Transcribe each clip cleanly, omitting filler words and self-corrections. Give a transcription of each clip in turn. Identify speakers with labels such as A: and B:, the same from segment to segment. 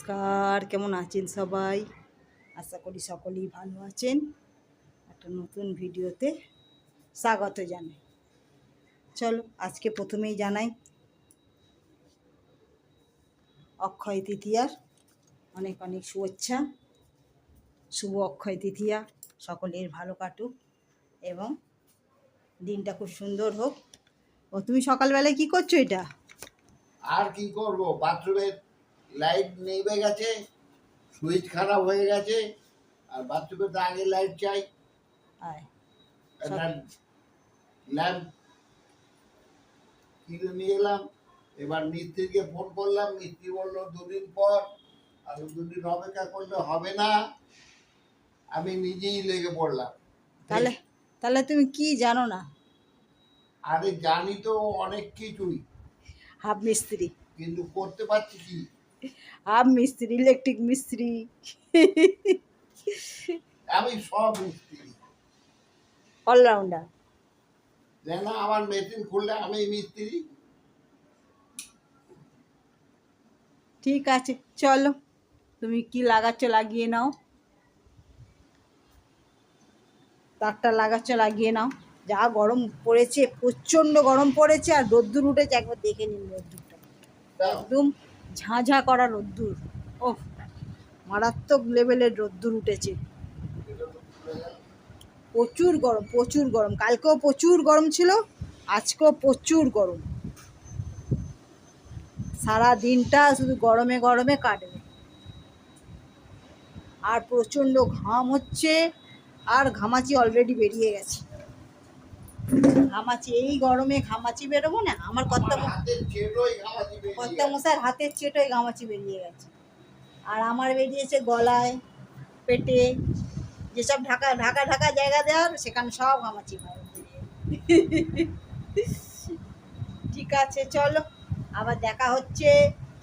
A: নমস্কার, কেমন আছেন সবাই? আশা করি সকলেই ভালো আছেন। একটা নতুন ভিডিওতে স্বাগত জানাই। চলো আজকে প্রথমেই জানাই অক্ষয় তৃতীয়ার অনেক অনেক শুভেচ্ছা। শুভ অক্ষয় তৃতীয়া, সকলের ভালো কাটুক এবং দিনটা খুব সুন্দর হোক। ও তুমি সকালবেলায় কি করছো? এটা
B: আর কি করব, বাথরুমের লাইট নেভে গেছে, সুইচ খারাপ হয়ে গেছে, আর বাথরুমে তো আগে লাইট চাই।
A: আয়
B: একটা ল্যাম্প কিনে নিয়ে এলাম। এবার মিস্ত্রিকে ফোন করলাম, মিস্ত্রি বললো 2 দিন পর। আর 2 দিন অপেক্ষা করলে হবে না, আমি নিজেই লেগে পড়লাম।
A: তাহলে তাহলে তুমি কি জানো না?
B: আরে জানি তো অনেক কিছুই,
A: হাফ মিস্ত্রি,
B: কিন্তু করতে পারছি কি?
A: হাফ মিস্ত্রি, ইলেকট্রিক মিস্ত্রি।
B: আমি সব মিস্ত্রি,
A: অলরাউন্ডার।
B: যেন আমার মেশিন খুললে আমি মিস্ত্রি।
A: ঠিক আছে, চলো তুমি কি লাগাচ্ছ লাগিয়ে নাও, তারটা লাগাচ্ছ লাগিয়ে নাও। যা গরম পড়েছে, প্রচণ্ড গরম পড়েছে, আর রোদ্দুর উঠেছে, একবার দেখে নিন রোদ্দুরটা, একদম ঝাঁঝা করা রোদ্দুর। ও মারাত্মক লেভেলের রোদ্দুর উঠেছে, প্রচুর গরম, প্রচুর গরম। কালকেও প্রচুর গরম ছিল, আজকেও প্রচুর গরম। সারা দিনটা শুধু গরমে গরমে কাটবে, আর প্রচণ্ড ঘাম হচ্ছে, আর ঘামাচি অলরেডি বেরিয়ে গেছে। ঘামাচি, এই গরমে ঘামাচি বেরোবো না? আমার কর্তা মশাইয়ের হাতের চেটোয় ঘামাচি বেরিয়ে গেছে, আর আমার বেরিয়েছে গলায়, পেটে, যেসব ঢাকা ঢাকা ঢাকা জায়গা দেওয়ার সেখানে সব ঘামাচি বেরিয়ে। ঠিক আছে, চলো আবার দেখা হচ্ছে।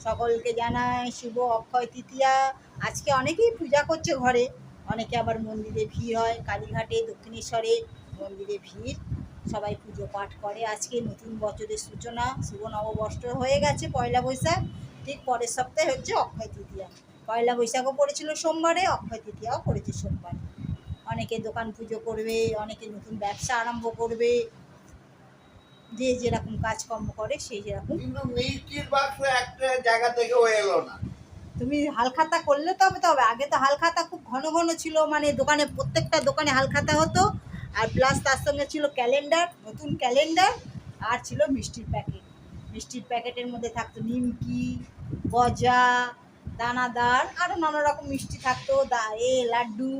A: সকলকে জানাই শুভ অক্ষয় তৃতীয়া। আজকে অনেকেই পূজা করছে ঘরে, অনেকে আবার মন্দিরে ভিড় হয়, কালীঘাটে, দক্ষিণেশ্বরে মন্দিরে ভিড়, সবাই পুজো পাঠ করে। আজকে নতুন বছরের সূচনা, শুভ নববর্ষ হয়ে গেছে পয়লা বৈশাখ, ঠিক পরের সপ্তাহে হচ্ছে অক্ষয় তৃতীয়া। পয়লা বৈশাখও পড়েছিল সোমবারে, অক্ষয় তৃতীয়াও পড়েছে সোমবারে। অনেকে দোকান পুজো করবে, অনেকে নতুন ব্যবসা আরম্ভ করবে, যে যেরকম কাজকর্ম করে সেই যেরকম।
B: কিন্তু মিষ্টির বাক্স একটা জায়গা থেকে এলো না।
A: তুমি হালখাতা করলে তবে তবে আগে তো হালখাতা খুব ঘন ঘন ছিল, মানে দোকানে, প্রত্যেকটা দোকানে হালখাতা হতো, আর প্লাস তার সঙ্গে ছিল ক্যালেন্ডার, নতুন ক্যালেন্ডার, আর ছিল মিষ্টির প্যাকেট। মিষ্টির প্যাকেটের মধ্যে থাকতো নিমকি, গজা, দানাদার, আরও নানা রকম মিষ্টি থাকতো, লাড্ডু।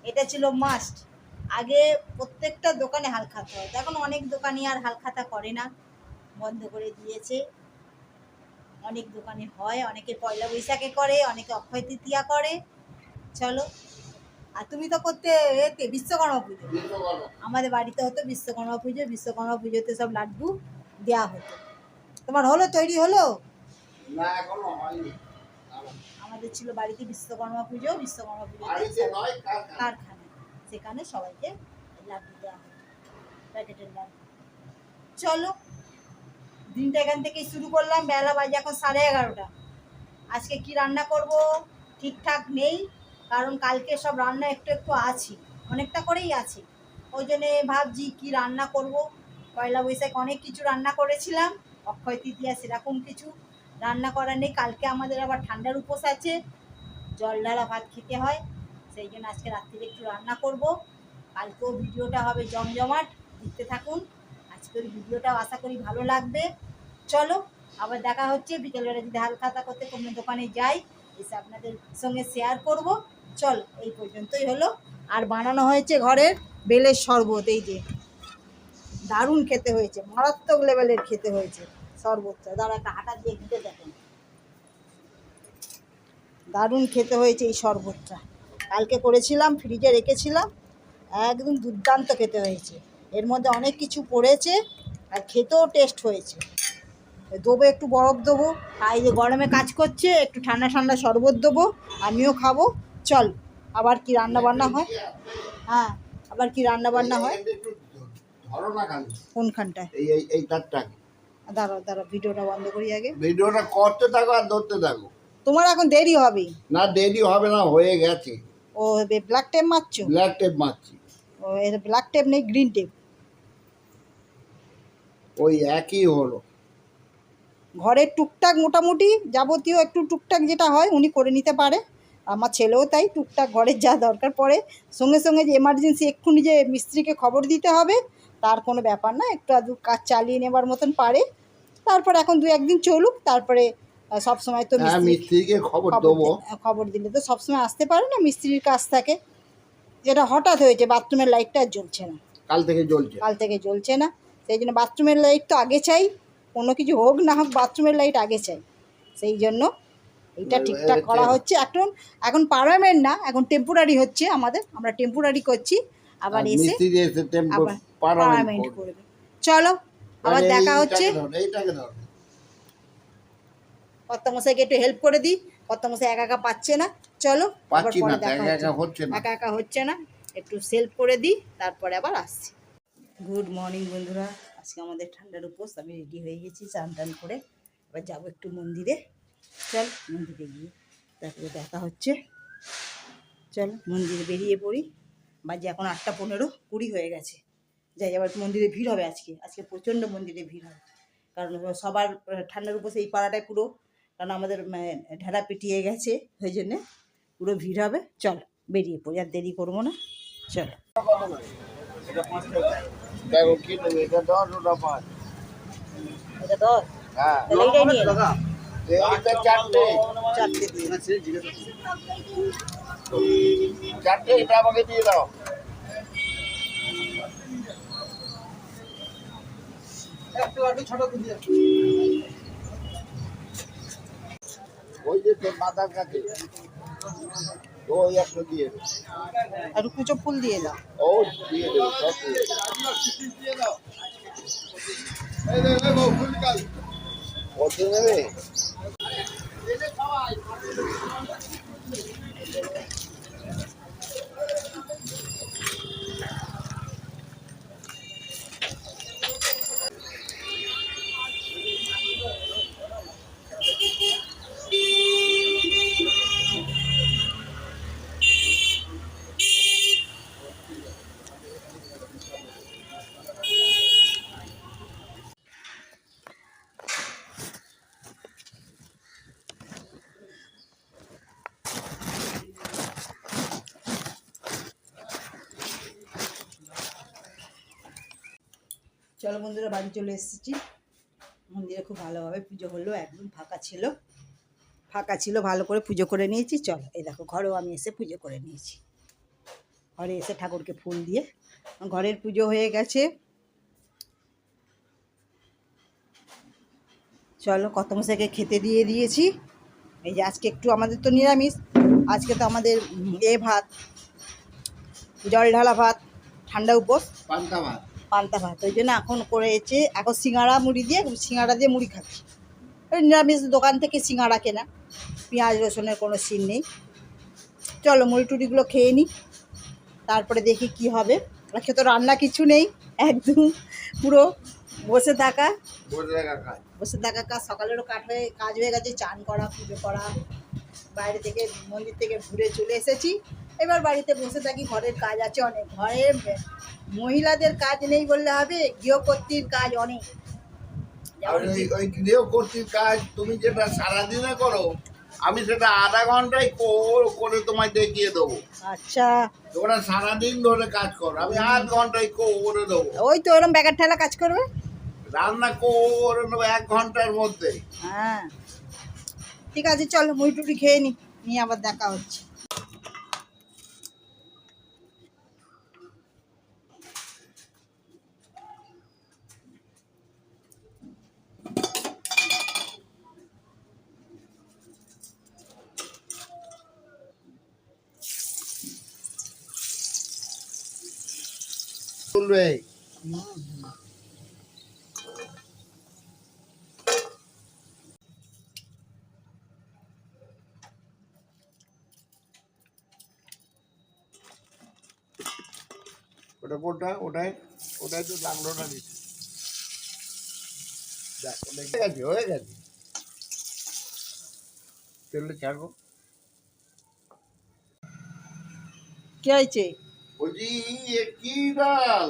A: এটা ছিল মাস্ট। আগে প্রত্যেকটা দোকানে হালখাতা হতো, এখন অনেক দোকানই আর হালখাতা করে না, বন্ধ করে দিয়েছে। অনেক দোকানে হয়, অনেকে পয়লা বৈশাখে করে, অনেকে অক্ষয় তৃতীয়া করে। চলো, আর তুমি তো করতে এতে বিশ্বকর্মা পুজো, আমাদের বাড়িতে হতো বিশ্বকর্মা পুজো। বিশ্বকর্মা পুজোতে সব লাড্ডু দেওয়া হতো। তোমার হলো, তৈরি হলো?
B: না, এখনো হয়নি।
A: আমাদের ছিল বাড়িতে বিশ্বকর্মা পুজো, বিশ্বকর্মা পুজো কারখানা, সেখানে সবাইকে লাড্ডু দেওয়া হতো, প্যাকেটের লাড্ডু। চলো, দিনটা এখান থেকেই শুরু করলাম। বেলা বাজে এখন 11:30। আজকে কি রান্না করব ঠিকঠাক নেই, কারণ কালকে সব রান্না একটু একটু আছে, অনেকটা করেই আছে। ওই জন্যে ভাবছি কি রান্না করব। পয়লা বৈশাখ অনেক কিছু রান্না করেছিলাম, অক্ষয় তৃতীয়া সেরকম কিছু রান্না করা নেই। কালকে আমাদের আবার ঠান্ডার উপোস আছে, জল ঢালা ভাত খেতে হয়, সেই জন্য আজকে রাত্রিরে একটু রান্না করব। কালকেও ভিডিওটা হবে জমজমাট, দেখতে থাকুন। আজকের ভিডিওটাও আশা করি ভালো লাগবে। চলো আবার দেখা হচ্ছে বিকেলবেলা, যদি হালখাতা করতে কোনো দোকানে যাই, এসে আপনাদের সঙ্গে শেয়ার করব। চলো, এই পর্যন্তই হলো। আর বানানো হয়েছে ঘরের বেলের শরবত, এই যে দারুণ খেতে হয়েছে, মারাত্মক লেভেলের খেতে হয়েছে শরবতটা। দাঁড়া একটা হাঁটা দিয়ে ঘুটে দেখেন, দারুণ খেতে হয়েছে এই শরবতটা। কালকে করেছিলাম, ফ্রিজে রেখেছিলাম, একদম দুর্দান্ত খেতে হয়েছে। এর মধ্যে অনেক কিছু পড়েছে, আর খেতেও টেস্ট হয়েছে। দেবো একটু বরফ দেবো, আর এই যে গরমে কাজ করছে, একটু ঠান্ডা ঠান্ডা শরবত দেবো, আমিও খাবো। চল, আবার কি রান্না বান্না হয়? হ্যাঁ, আবার কি রান্না বান্না হয়? কোনখানটায়?
B: এই তারটা
A: দাঁড়াও দাঁড়াও, ভিডিওটা বন্ধ করি আগে।
B: ভিডিওটা করতে থাকো আর ধরতে থাকো।
A: তোমার এখন দেরি হবে।
B: না দেরি হবে না, হয়ে গেছে।
A: ও ব্ল্যাক টেপ মারছো?
B: ব্ল্যাক টেপ মারছি।
A: ও এর ব্ল্যাক টেপ নেই, গ্রিন টেপ।
B: ওই একই হলো।
A: ঘরের টুকটাক মোটামুটি যাবতীয় একটু টুকটাক যেটা হয় উনি করে নিতে পারে। আমার ছেলেও তাই, টুকটাক ঘরের যা দরকার পড়ে সঙ্গে সঙ্গে যে এমার্জেন্সি এক্ষুনি যে মিস্ত্রিকে খবর দিতে হবে তার কোনো ব্যাপার না, একটু আধটু কাজ চালিয়ে নেবার মতন পারে। তারপর এখন 2-1 দিন চলুক, তারপরে সব সময় তো
B: হ্যাঁ, মিস্ত্রিকে খবর দেবো।
A: খবর দিলে তো সবসময় আসতে পারে না, মিস্ত্রির কাজ থাকে। যেটা হঠাৎ হয়েছে, বাথরুমের লাইটটা আর জ্বলছে না,
B: কাল থেকে
A: জ্বলছে না। সেই জন্য বাথরুমের লাইট তো আগে চাই, কোনো কিছু হোক না হোক বাথরুমের লাইট আগে চাই। সেই জন্য এইটা ঠিকঠাক করা হচ্ছে। এখন পার্মানেন্ট না, এখন টেম্পোরারি হচ্ছে আমাদের, আমরা টেম্পোরারি করছি, আবার এসে আবার পার্মানেন্ট করবে। চলো আবার দেখা হচ্ছে। কর্তামশাইকে একটু হেল্প করে দিই, কর্তামশাই একা একা পাচ্ছে না। চলো আবার পরে দেখা হচ্ছে। একা একা হচ্ছে না, একটু হেল্প করে দিই, তারপরে আবার আসছি। গুড মর্নিং বন্ধুরা, আজকে আমাদের ঠান্ডার উপোস। আমি রেডি হয়ে গেছি চান টান করে, এবার যাবো একটু মন্দিরে। চল মন্দিরে গিয়ে তারপরে দেখা হচ্ছে। চল মন্দিরে বেরিয়ে পড়ি। বাজে এখন 8:15, 20 হয়ে গেছে। যাই, আবার মন্দিরে ভিড় হবে আজকে প্রচণ্ড মন্দিরে ভিড় হবে, কারণ সবার ঠান্ডার উপোস এই পাড়াটায় পুরো, কারণ আমাদের ঢেলা পিটিয়ে গেছে, ওই জন্যে পুরো ভিড় হবে। চল বেরিয়ে পড়ি, আর দেরি করবো না, চল।
B: দেখো কি নেবে, এটা 10, ওটা 5।
A: এটা 10?
B: হ্যাঁ,
A: তাহলে এইটাই নিয়ে নাও।
B: এইটা 4টে।
A: 4টে দিয়ে
B: এটা আমাকে দিয়ে দাও। ওই যে তোর মাথার কাছে ওই একটা দিয়ে দেবো,
A: আর কুচো ফুল দিয়ে দাও।
B: ও দিয়ে দেবো, সব দিয়ে দাও। কত নেবে?
A: চলো বন্ধুরা, বাড়ি চলে এসেছি। মন্দিরে খুব ভালোভাবে পুজো হলো, একদম ফাঁকা ছিল, ভালো করে পুজো করে নিয়েছি। চলো এই দেখো, ঘরেও আমি এসে পুজো করে নিয়েছি। ঘরে এসে ঠাকুরকে ফুল দিয়ে ঘরের পুজো হয়ে গেছে। চলো কর্তামশাইকে খেতে দিয়ে দিয়েছি। এই যে আজকে একটু আমাদের তো নিরামিষ, আজকে তো আমাদের ভাত, জল ঢালা ভাত, ঠান্ডা উপোস, পান্তা ভাত। ওই জন্য এখন করেছে, এখন সিঙ্গাড়া দিয়ে মুড়ি খাচ্ছি। ওই নিরামিষ দোকান থেকে সিঙ্গাড়া কেনা, পেঁয়াজ রসুনের কোনো সিন নেই। চলো মুড়ি টুড়িগুলো খেয়ে নিই, তারপরে দেখি কি হবে। আজকে তো রান্না কিছু নেই, একদম পুরো বসে থাকা কাজ। সকালেরও কাজ হয়ে গেছে, চান করা, পুজো করা, বাইরে থেকে মন্দির থেকে ঘুরে চলে এসেছি। এবার বাড়িতে বসে থাকি, ঘরের কাজ আছে অনেক। ঘরে মহিলাদের কাজ নেই বললে হবে, গৃহকর্ত্রীর কাজ অনেক।
B: ওই গৃহকর্ত্রীর কাজ তুমি যেটা সারাদিনে করো, আমি সেটা আধা ঘন্টায় করে তোমায় দেখিয়ে দেবো।
A: আচ্ছা,
B: তোমরা সারাদিন ধরে কাজ করো, আমি 8 ঘন্টায় করে দেবো।
A: ওই তো এরকম ব্যাগার ঠেলা কাজ করবে,
B: রান্না করে নেবো 1 ঘন্টার মধ্যে।
A: হ্যাঁ ঠিক আছে, চলো মুড়ি টুড়ি খেয়ে নিয়ে আবার দেখা হচ্ছে।
B: চলবে ওটা কোনটা? ওটাই তো লাগলো না দিতে। দেখ হয়ে গেছে। তেলে ছাড়ো।
A: কি হয়েছে?
B: বলছি এ কি ডাল?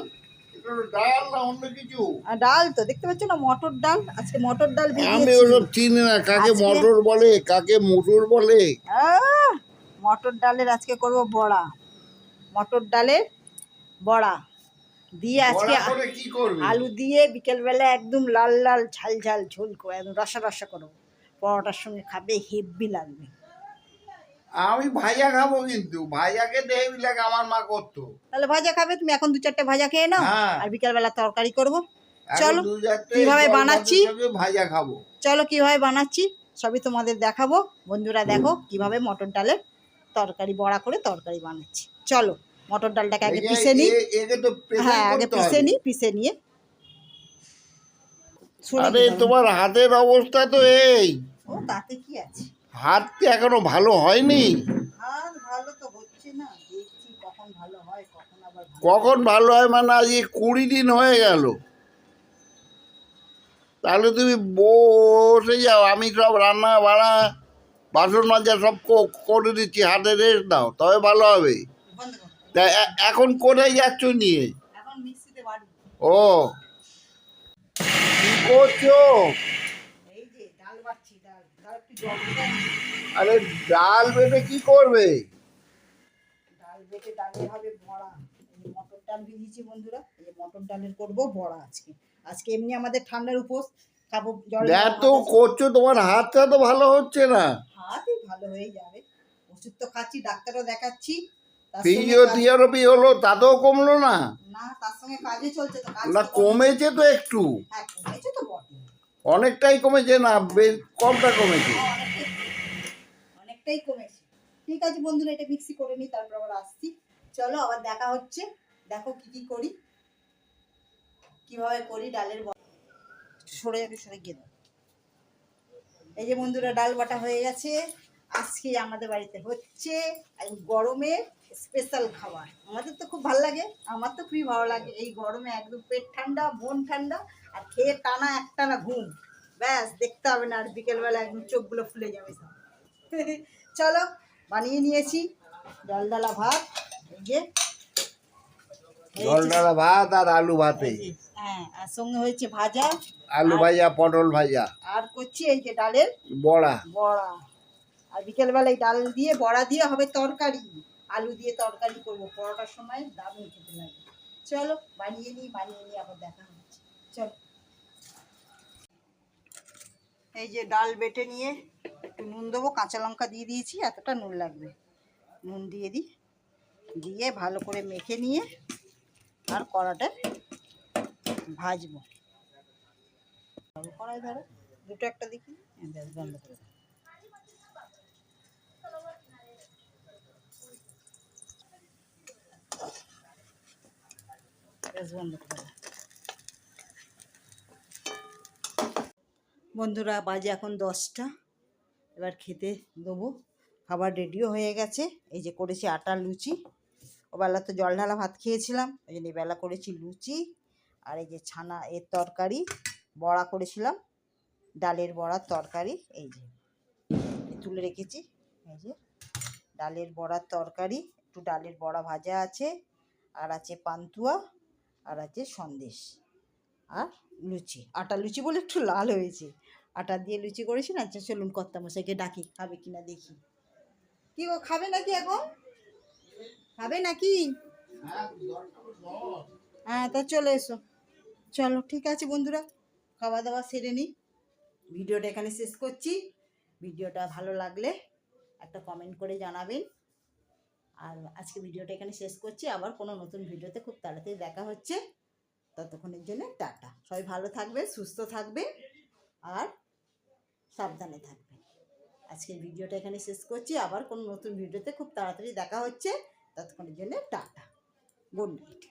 B: এটা হলো ডাল না অন্য কিছু?
A: ডাল তো দেখতে পাচ্ছ না, মটর ডাল। আজকে মটর ডাল
B: আমি
A: ভিজিয়েছি।
B: ওসব চিনি না, কাকে
A: আজকে-
B: মটর বলে কাকে মটর বলে।
A: আহ, মটর ডালের আজকে করব বড়া। মটর ডালের বড়া দিয়ে আজকে
B: বড়া করে কি করবি?
A: আলু দিয়ে বিকেলবেলা একদম লাল লাল ঝাল ঝাল ঝোল করে একদম রসা রসা করবো। পরোটার সঙ্গে খাবে, হেব্বি লাগবে।
B: আমি ভাজা খাবো, কিন্তু ভাজা খেতে হেবি লাগে, আমার মা করতো।
A: তাহলে ভাজা খাবে তুমি, এখন 2-4টে ভাজা খেয়ে নাও।
B: হ্যাঁ।
A: আর বিকেলবেলা তরকারি করব।
B: এখন
A: চলো
B: 2-4টে
A: কিভাবে
B: জল
A: বানাচ্ছি,
B: ভাতের সঙ্গে ভাজা খাবো।
A: চলো কিভাবে বানাচ্ছি সবই তোমাদের দেখাবো। বন্ধুরা দেখো কিভাবে মটর ডালের তরকারি বড়া করে তরকারি বানাচ্ছি। চলো মটর ডালটাকে আগে পিষে নিই।
B: একে তো প্রেসার
A: হ্যাঁ আগে
B: করতে
A: পিষে
B: হবে।
A: নিই, পিষে নিয়ে সরে
B: আরে
A: দিলাম।
B: তোমার হাতের অবস্থা তো এই,
A: ও তাতে কি আছে,
B: হাত তো এখনো ভালো হয়নি।
A: আর ভালো তো হচ্ছে না, দেখছি কখন ভালো হয় কখন আবার ভালো হয়।
B: কখন ভালো হয় মানে আজকে 20 দিন হয়ে গেল। তাহলে তুমি বসে যাও, আমি সব রান্না বাড়া বাসন মাজা সব করে দিচ্ছি, হাতে রেস্ট দাও, তবে ভালো হবে।
A: বন্ধ করো।
B: তা এখন কোথায় যাচ্ছ নিয়ে?
A: এখন মিক্সিতে বাড়ি।
B: ও কি করছো?
A: এই যে ডাল বাটছি, ডাল ডাল একটু জল দিয়ে
B: আরে ডাল বেটে কি করবে?
A: ডাল বেটে ডালে হবে বড়া। এই যে মটর ডাল ভিজিয়েছি বন্ধুরা, এই যে মটর ডালের করব বড়া আজকে। আজকে এমনি আমাদের ঠান্ডার উপোস, খাবো জল।
B: এত করছো, তোমার হাতটা তো ভালো হচ্ছে না।
A: হাতই ভালো হয়ে যাবে, ওষুধ তো খাচ্ছি, ডাক্তারও দেখাচ্ছি। তার সঙ্গে
B: ফিজিওথেরাপি হলো, তাতেও কমলো না?
A: না, তার সঙ্গে কাজে চলছে তো, কাজ
B: না
A: তো
B: কমেছে তো একটু,
A: হ্যাঁ কমেছে তো বটে।
B: অনেকটাই কমেছে না, বেশ কমটা কমেছে।
A: অনেকটাই কমেছে। ঠিক আছে বন্ধুরা, এটা মিক্সি করে নিই, তারপর আবার আসছি। চলো আবার দেখা হচ্ছে। দেখো কি কি করি, কিভাবে করি ডালের বড়া। সরে যাবে, সরে গিয়ে দাও। এই যে বন্ধুরা ডাল বাটা হয়ে গেছে। আজকে আমাদের বাড়িতে হচ্ছে গরমের স্পেশাল খাবার। আমাদের তো খুব ভালো লাগে, আমার তো খুবই ভালো লাগে। এই গরমে একদম পেট ঠান্ডা, মন ঠান্ডা, আর খেয়ে টানা একটানা ঘুম। ব্যাস দেখতে হবে না, আর বিকেলবেলা একদম চোখগুলো ফুলে যাবে সব। চলো বানিয়ে নিয়েছি ডাল ডালা ভাত। এই যে
B: জল ডালা ভাত আর আলু ভাতে,
A: হ্যাঁ, আর সঙ্গে হয়েছে ভাজা,
B: আলু ভাজা, পটল ভাজা,
A: আর করছি এই যে ডালের
B: বড়া।
A: বড়া। আর বিকেলবেলা এই ডাল দিয়ে বড়া দিয়ে হবে তরকারি, আলু দিয়ে তরকারি করবো, পরোটার সময় দারুণ খেতে লাগে। চলো বানিয়ে নিই, বানিয়ে নিই আবার দেখা হচ্ছে। চলো এই যে ডাল বেটে নিয়ে একটু নুন দেবো, কাঁচা লঙ্কা দিয়ে দিয়েছি, এতটা নুন লাগবে, নুন দিয়ে দিই, দিয়ে ভালো করে মেখে নিয়ে আর কড়াটা ভাজবো। কড়াই ধরো, দুটো একটা দেখি, ব্যাস বন্ধ করে দাও। গ্যাস বন্ধ করে দাও। বন্ধুরা বাজে এখন 10টা, এবার খেতে দেবো। খাবার রেডিও হয়ে গেছে। এই যে করেছি আটার লুচি, ওবেলা তো জল ঢালা ভাত খেয়েছিলাম, ওই জন্য এবেলা করেছি লুচি। আর এই যে ছানা এর তরকারি, বড়া করেছিলাম, ডালের বড়ার তরকারি। এই যে তুলে রেখেছি, এই যে ডালের বড়ার তরকারি, একটু ডালের বড়া ভাজা আছে, আর আছে পান্তুয়া, আর আছে সন্দেশ, আর লুচি। আটা লুচি বলে একটু লাল হয়েছে, আটা দিয়ে লুচি করেছি না। আচ্ছা চলুন কর্তামশাইকে ডাকি, খাবে কিনা দেখি। কি ও খাবে নাকি এখন, খাবে নাকি? হ্যাঁ তা চলে এসো। চলো ঠিক আছে বন্ধুরা, খাওয়া দাওয়া সেরে নিই, ভিডিওটা এখানে শেষ করছি। ভিডিওটা ভালো লাগলে একটা কমেন্ট করে জানাবেন। আর আজকে ভিডিওটা এখানে শেষ করছি, আবার কোনো নতুন ভিডিওতে খুব তাড়াতাড়ি দেখা হচ্ছে। ততক্ষণের জন্য টাটা। সবাই ভালো থাকবে, সুস্থ থাকবে, আর সাবধানে থাকবে। আজকের ভিডিওটা এখানে শেষ করছি, আবার কোনো নতুন ভিডিওতে খুব তাড়াতাড়ি দেখা হচ্ছে। ততক্ষণের জন্য টাটা, গুড নাইট।